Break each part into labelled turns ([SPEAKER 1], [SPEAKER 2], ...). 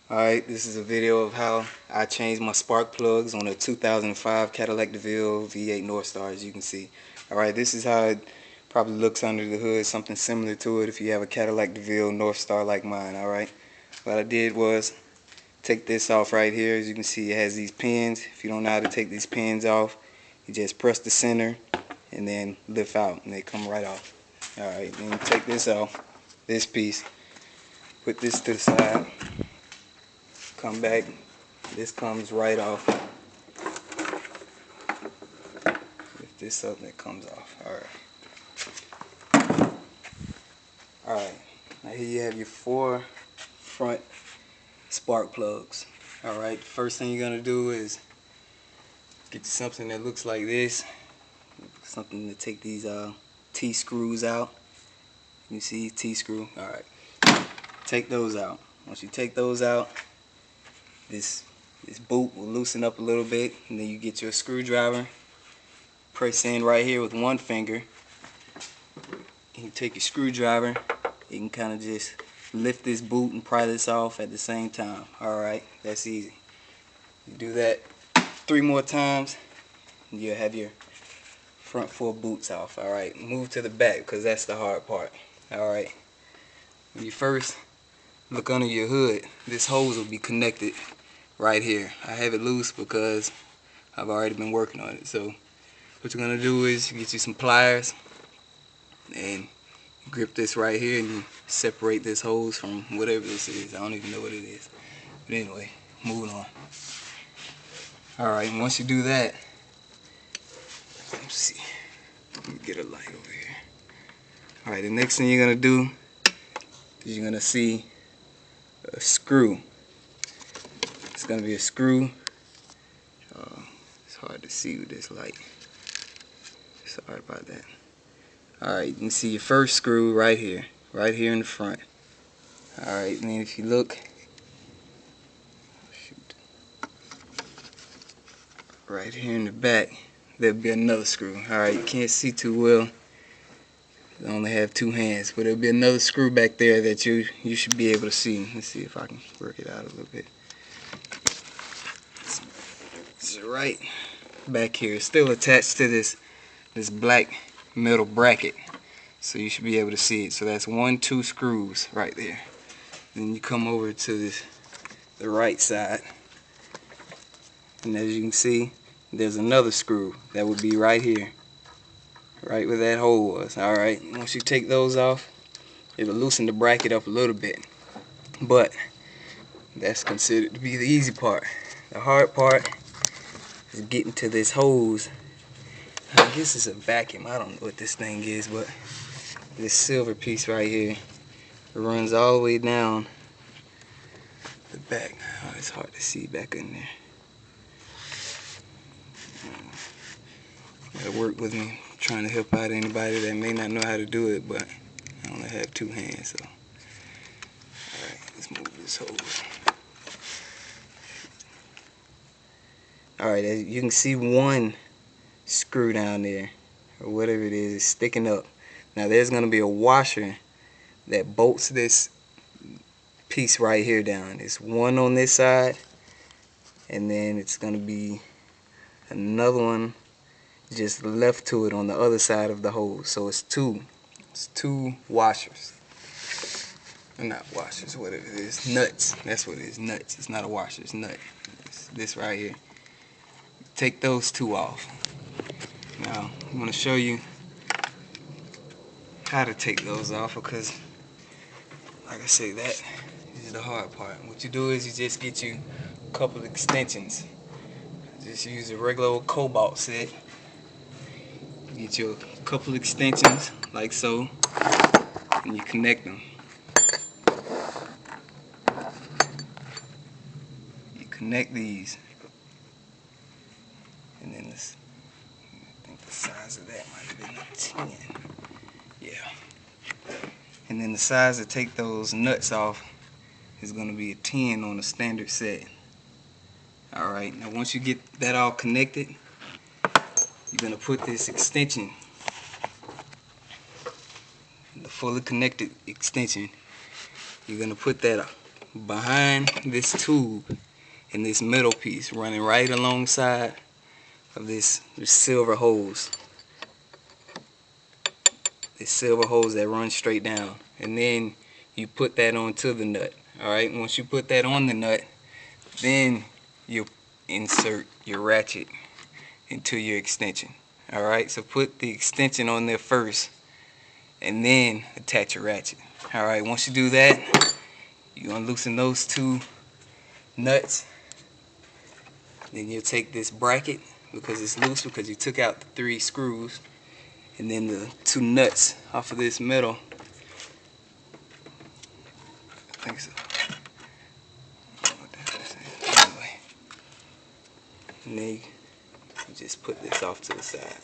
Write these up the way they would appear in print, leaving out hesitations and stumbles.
[SPEAKER 1] Alright, this is a video of how I changed my spark plugs on a 2005 Cadillac Deville V8 Northstar, as you can see. Alright, this is how it probably looks under the hood, something similar to it if you have a Cadillac Deville Northstar like mine. Alright, what I did was take this off right here. As you can see, it has these pins. If you don't know how to take these pins off, you just press the center and then lift out and they come right off. Alright, then you take this off, this piece, put this to the side. Come back, this comes right off. Lift this up and it comes off. Alright, now here you have your 4 front spark plugs. Alright, first thing you're going to do is get you something that looks like this. Something to take these T-screws out. You see, T-screw. Alright, take those out. Once you take those out, this boot will loosen up a little bit, and then you get your screwdriver, press in right here with one finger, and you take your screwdriver, you can kind of just lift this boot and pry this off at the same time. Alright, that's easy. You do that 3 more times, and you'll have your front 4 boots off. Alright, move to the back because that's the hard part. Alright, when you first look under your hood, this hose will be connected right here. I have it loose because I've already been working on it. So what you're going to do is you get you some pliers and you grip this right here and you separate this hose from whatever this is. I don't even know what it is. But anyway, moving on. Alright, and once you do that, let's see. Let me get a light over here. Alright, the next thing you're going to do is you're going to see a screw. It's going to be a screw. It's hard to see with this light. Sorry about that. Alright, you can see your first screw right here in the front. Alright, and then if you look, right here in the back, there'll be another screw. Alright, you can't see too well. I only have 2 hands, but there'll be another screw back there that you should be able to see. Let's see if I can work it out a little bit. It's right back here. It's still attached to this black metal bracket, so you should be able to see it. So that's 1, 2 screws right there. Then you come over to the right side, and as you can see, there's another screw that would be right here, right where that hole was. Alright, once you take those off, it'll loosen the bracket up a little bit, but that's considered to be the easy part. The hard part is getting to this hose. I guess it's a vacuum. I don't know what this thing is, but this silver piece right here runs all the way down the back. Oh, it's hard to see back in there. Gotta work with me, trying to help out anybody that may not know how to do it, but I only have 2 hands, so. Alright, let's move this hose. Alright, as you can see, 1 screw down there, or whatever it is sticking up. Now there's going to be a washer that bolts this piece right here down. It's 1 on this side, and then it's going to be another one just left to it on the other side of the hose. So it's 2. It's 2 washers. Or not washers, whatever it is. Nuts. That's what it is. Nuts. It's not a washer. It's nut. It's this right here. Take those 2 off. Now I'm going to show you how to take those off, because like I say, that is the hard part. What you do is you just get you a couple of extensions. Just use a regular old cobalt set. Get you a couple of extensions like so, and you connect them. You connect these, and then this, I think the size of that might have been a 10. Yeah. And then the size to take those nuts off is going to be a 10 on a standard set. Alright, now once you get that all connected, you're going to put this extension, the fully connected extension, you're going to put that behind this tube in this middle piece, running right alongside of this silver hose. This silver hose that runs straight down. And then you put that onto the nut. Alright, once you put that on the nut, then you insert your ratchet into your extension. Alright, so put the extension on there first and then attach your ratchet. Alright, once you do that, you unloosen those two nuts. Then you'll take this bracket, because it's loose because you took out the 3 screws, and then the 2 nuts off of this metal. I think so. Anyway. And then you just put this off to the side.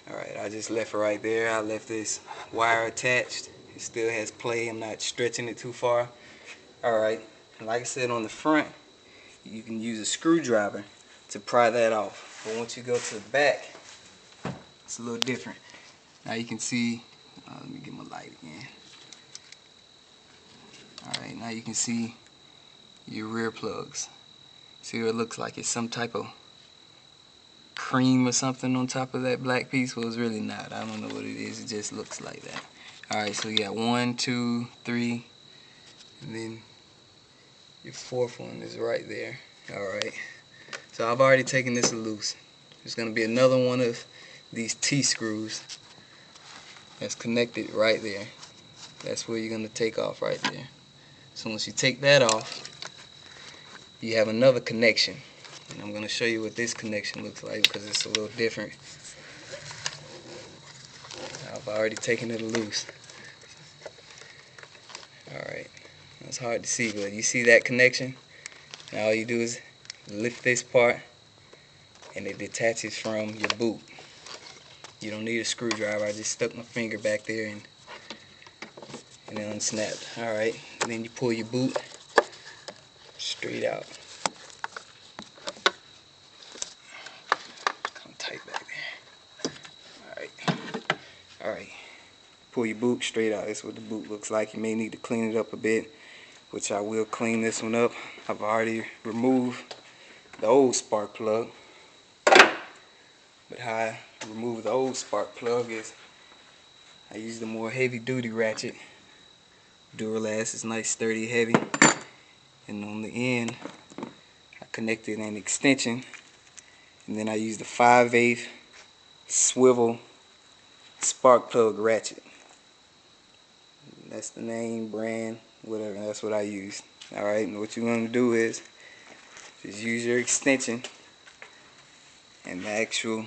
[SPEAKER 1] Alright, I just left it right there. I left this wire attached. It still has play. I'm not stretching it too far. Alright, like I said, on the front, you can use a screwdriver to pry that off. But once you go to the back, it's a little different. Now you can see, let me get my light again. Alright, now you can see your rear plugs. See what it looks like? It's some type of cream or something on top of that black piece. Well, it's really not. I don't know what it is. It just looks like that. Alright, so you got 1, 2, 3, and then your 4th one is right there. Alright, so I've already taken this loose. There's going to be another one of these T-screws that's connected right there. That's where you're going to take off right there. So once you take that off, you have another connection. And I'm going to show you what this connection looks like because it's a little different. I've already taken it loose. Alright, it's hard to see, but you see that connection? Now all you do is lift this part and it detaches from your boot. You don't need a screwdriver. I just stuck my finger back there and it unsnapped. Alright, and then you pull your boot straight out. Come tight back there. Alright, pull your boot straight out. That's what the boot looks like. You may need to clean it up a bit, which I will clean this one up. I've already removed the old spark plug. But how I remove the old spark plug is I use the more heavy duty ratchet. Duralast is nice, sturdy, heavy. And on the end, I connected an extension. And then I use the 5/8 swivel spark plug ratchet. That's the name, brand, whatever. That's what I use. Alright, and what you're going to do is just use your extension and the actual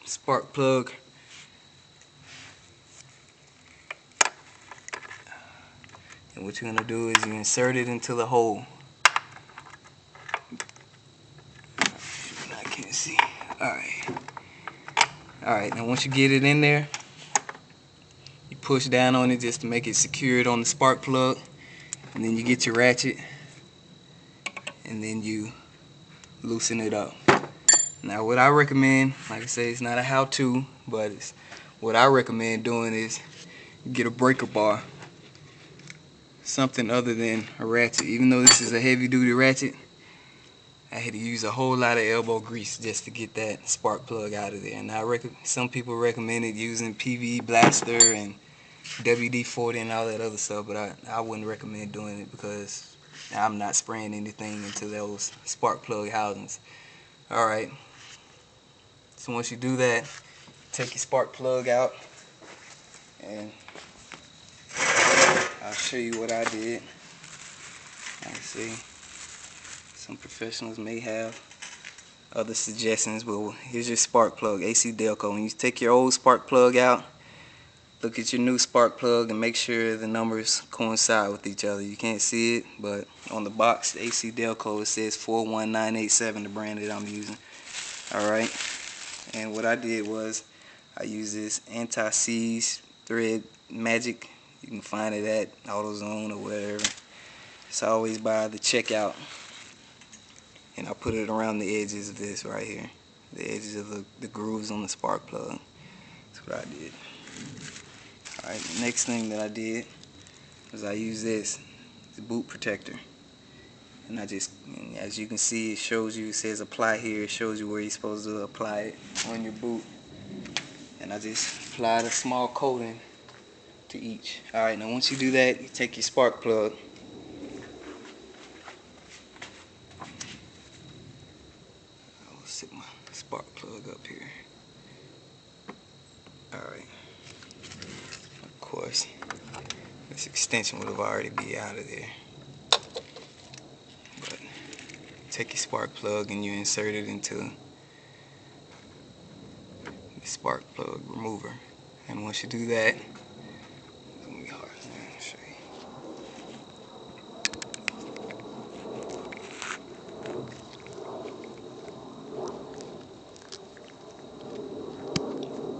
[SPEAKER 1] spark plug. And what you're going to do is you insert it into the hole. I can't see. Alright, now once you get it in there, you push down on it just to make it secured on the spark plug. And then you get your ratchet and then you loosen it up. Now what I recommend, like I say, it's not a how-to, but it's what I recommend doing is get a breaker bar. Something other than a ratchet. Even though this is a heavy duty ratchet, I had to use a whole lot of elbow grease just to get that spark plug out of there. And some people recommended using PVE Blaster and WD-40 and all that other stuff, but I wouldn't recommend doing it because I'm not spraying anything into those spark plug housings. Alright, so once you do that, take your spark plug out and I'll show you what I did. Let's see. Some professionals may have other suggestions, but here's your spark plug, AC Delco. When you take your old spark plug out, look at your new spark plug and make sure the numbers coincide with each other. You can't see it, but on the box, AC Delco, it says 41987, the brand that I'm using. Alright, and what I did was I used this anti-seize thread magic. You can find it at AutoZone or whatever. It's always by the checkout. And I put it around the edges of this right here. The edges of the grooves on the spark plug. That's what I did. Alright, the next thing that I did was I used this. the boot protector. And and as you can see, it shows you, it says apply here, it shows you where you're supposed to apply it on your boot. And I just applied a small coating to each. Alright, now once you do that, you take your spark plug. I'll sit my spark plug up here. Alright. Of course, this extension would have already be out of there. But take your spark plug and you insert it into the spark plug remover. And once you do that, it's gonna be hard. Let me show you.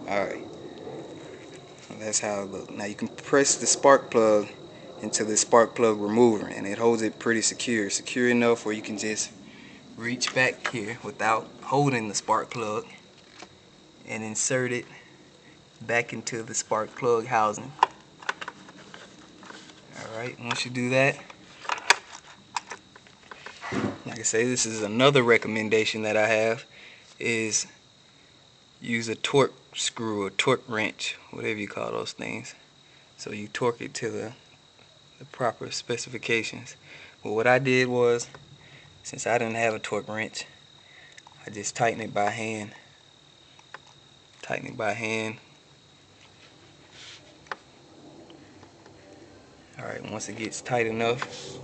[SPEAKER 1] Alright. That's how it looks. Now you can press the spark plug into the spark plug remover and it holds it pretty secure. Secure enough where you can just reach back here without holding the spark plug and insert it back into the spark plug housing. Alright, once you do that, like I say, this is another recommendation that I have, is use a torque screw or torque wrench, whatever you call those things. So you torque it to the proper specifications. But what I did was, since I didn't have a torque wrench, I just tighten it by hand. Tighten it by hand. Alright, once it gets tight enough,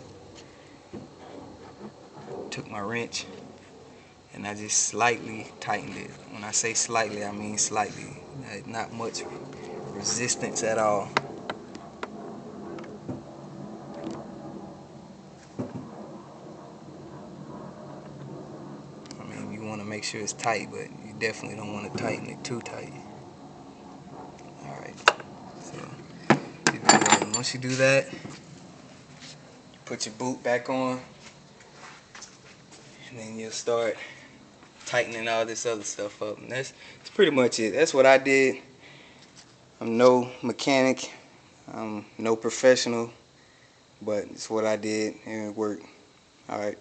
[SPEAKER 1] took my wrench and I just slightly tightened it. When I say slightly, I mean slightly. Not much resistance at all. I mean, you want to make sure it's tight, but you definitely don't want to tighten it too tight. Alright, so once you do that, you put your boot back on, and then you'll start tightening all this other stuff up. And that's pretty much it. That's what I did. I'm no mechanic, I'm no professional, but it's what I did and it worked. Alright.